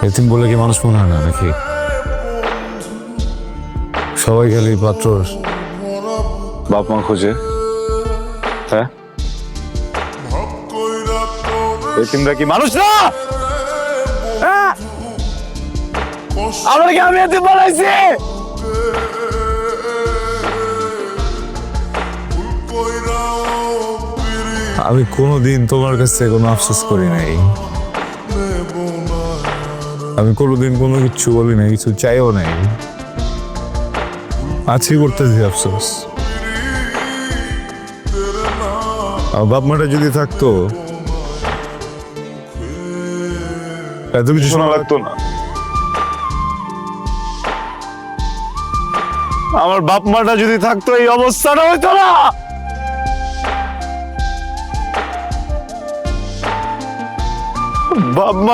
এতিম বলে কি মানুষ মনে হয় না নাকি? সবাই খালি পাত্রর বাপ মা খোঁজে। হ্যাঁ, এতিমরা কি মানুষ না? হ্যাঁ? আমরা কি আমি এতিম বানাইছি? আমি কোনোদিন তোমার কাছে কোনো আফসোস করি নাই। আমি কোনোদিন কোনো কিছু বলি নাই, কিছু চাইও নাই। আজকে করতেছি আফসোস। আমার বাপ মাটা যদি থাকতো এত কিছু শোনা লাগতো না। আমার বাপ মাটা যদি থাকতো এই অবস্থাটা হইতো না। বাপ মা